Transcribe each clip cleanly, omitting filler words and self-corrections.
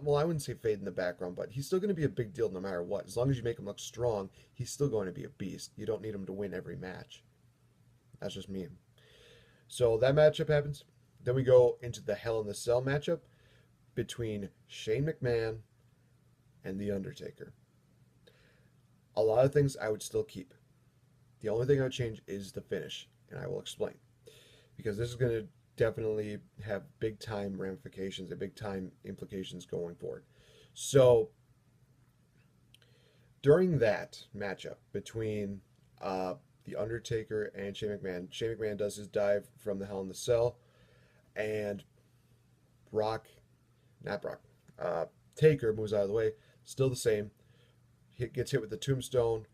well, I wouldn't say fade in the background, but he's still going to be a big deal no matter what. As long as you make him look strong, he's still going to be a beast. You don't need him to win every match. That's just me. So that matchup happens. Then we go into the Hell in the Cell matchup between Shane McMahon and The Undertaker. A lot of things I would still keep. The only thing I would change is the finish, and I will explain. Because this is going to definitely have big time ramifications and big time implications going forward. So during that matchup between The Undertaker and Shane McMahon does his dive from the Hell in the Cell, and Brock, not Brock, Taker moves out of the way, still the same. Gets hit with the tombstone.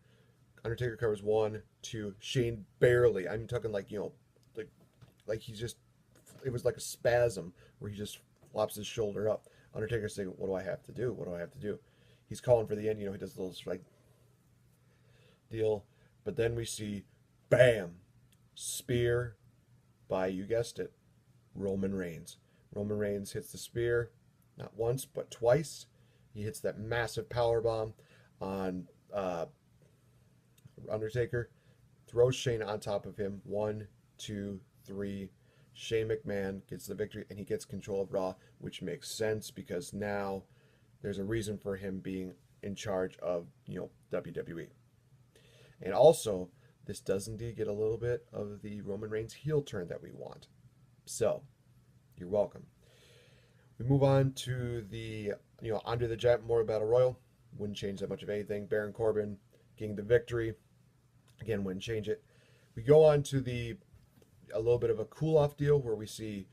Undertaker covers one, two. Shane barely. I'm talking like like he's just. It was like a spasm where he just flops his shoulder up. Undertaker's saying, "What do I have to do? What do I have to do?" He's calling for the end. He does a little like deal, but then we see, bam, spear by, you guessed it, Roman Reigns. Roman Reigns hits the spear not once but twice. He hits that massive power bomb on Undertaker, throws Shane on top of him. One, two, three. Shane McMahon gets the victory and he gets control of Raw, which makes sense because now there's a reason for him being in charge of WWE. And also, this does indeed get a little bit of the Roman Reigns heel turn that we want. So, you're welcome. We move on to the Andre the Giant Memorial Battle Royal. Wouldn't change that much of anything. Baron Corbin getting the victory. Again, wouldn't change it. We go on to a little bit of a cool off deal where we see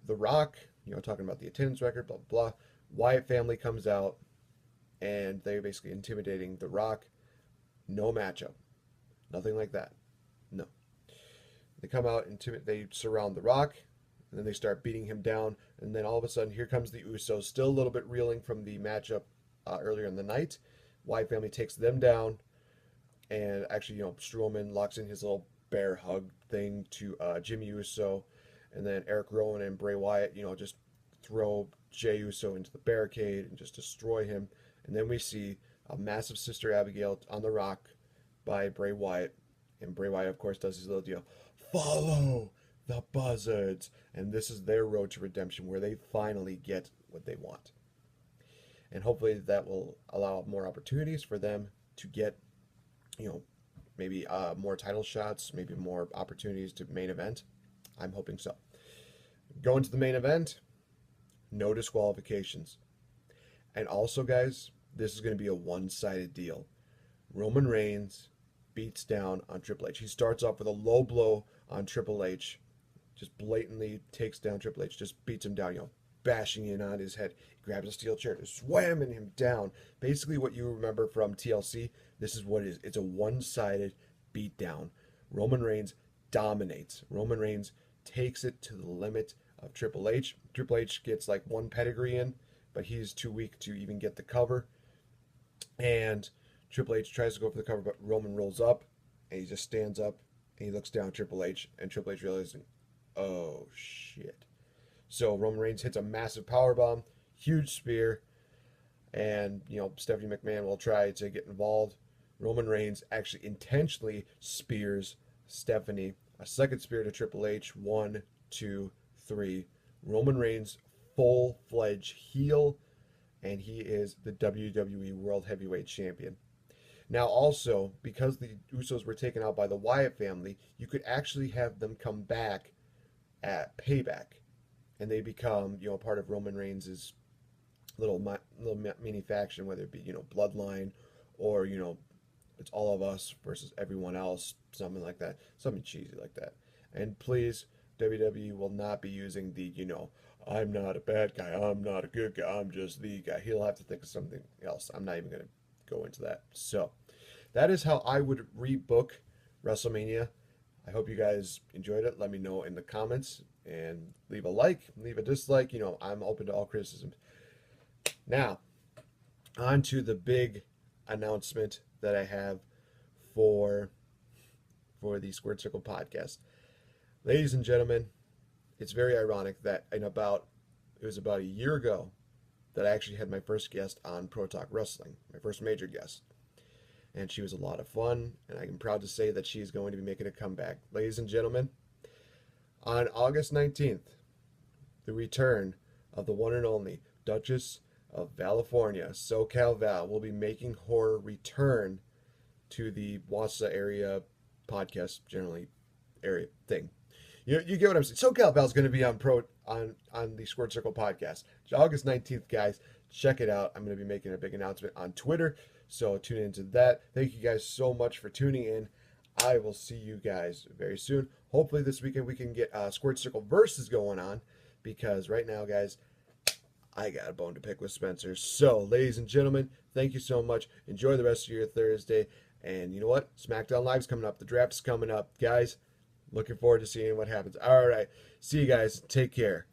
The Rock, talking about the attendance record, blah, blah, blah. Wyatt family comes out and they're basically intimidating The Rock. No matchup. Nothing like that. No. They come out, they surround The Rock, and then they start beating him down. And then all of a sudden, here comes the Usos, still a little bit reeling from the matchup earlier in the night. Wyatt family takes them down. And actually, Strowman locks in his little bear hug thing to Jimmy Uso. And then Eric Rowan and Bray Wyatt, just throw Jey Uso into the barricade and just destroy him. And then we see a massive Sister Abigail on the Rock by Bray Wyatt. And Bray Wyatt, of course, does his little deal. Follow the Buzzards. And this is their road to redemption where they finally get what they want. And hopefully that will allow more opportunities for them to get, maybe more title shots, maybe more opportunities to main event. I'm hoping so. Going to the main event, no disqualifications. And also, guys, this is going to be a one-sided deal. Roman Reigns beats down on Triple H. He starts off with a low blow on Triple H, just blatantly takes down Triple H, just beats him down, bashing in on his head. He grabs a steel chair, just slamming him down. Basically what you remember from TLC, this is what it is. It's a one-sided beatdown. Roman Reigns dominates. Roman Reigns takes it to the limit of Triple H. Triple H gets like one pedigree in, but he's too weak to even get the cover. And Triple H tries to go for the cover, but Roman rolls up, and he just stands up, and he looks down at Triple H, and Triple H realizes, oh, shit. So Roman Reigns hits a massive powerbomb, huge spear, and, Stephanie McMahon will try to get involved. Roman Reigns actually intentionally spears Stephanie. A second spear to Triple H. 1, 2, 3. Roman Reigns, full-fledged heel, and he is the WWE World Heavyweight Champion. Now, also, because the Usos were taken out by the Wyatt family, you could actually have them come back at Payback, and they become, part of Roman Reigns' little mini faction, whether it be, Bloodline or, it's all of us versus everyone else, something like that, something cheesy like that. And please, WWE will not be using the, I'm not a bad guy, I'm not a good guy, I'm just the guy. He'll have to think of something else. I'm not even going to go into that. So, that is how I would rebook WrestleMania. I hope you guys enjoyed it. Let me know in the comments and leave a like, leave a dislike. I'm open to all criticisms. Now, on to the big announcement that I have for the Squared Circle podcast. Ladies and gentlemen, it's very ironic that it was about a year ago that I actually had my first guest on Pro Talk Wrestling, my first major guest. And she was a lot of fun, and I'm proud to say that she's going to be making a comeback. Ladies and gentlemen, on August 19th, the return of the one and only Duchess of California, SoCal Val, will be making her return to the Wassa area podcast, generally area thing. You get what I'm saying. SoCal Val's going to be on the Squared Circle podcast. August 19th, guys. Check it out. I'm going to be making a big announcement on Twitter, so tune into that. Thank you guys so much for tuning in. I will see you guys very soon. Hopefully this weekend we can get Squared Circle Versus going on, because right now, guys, I got a bone to pick with Spencer. So, ladies and gentlemen, thank you so much. Enjoy the rest of your Thursday. And you know what? SmackDown Live's coming up. The draft's coming up. Guys, looking forward to seeing what happens. All right. See you guys. Take care.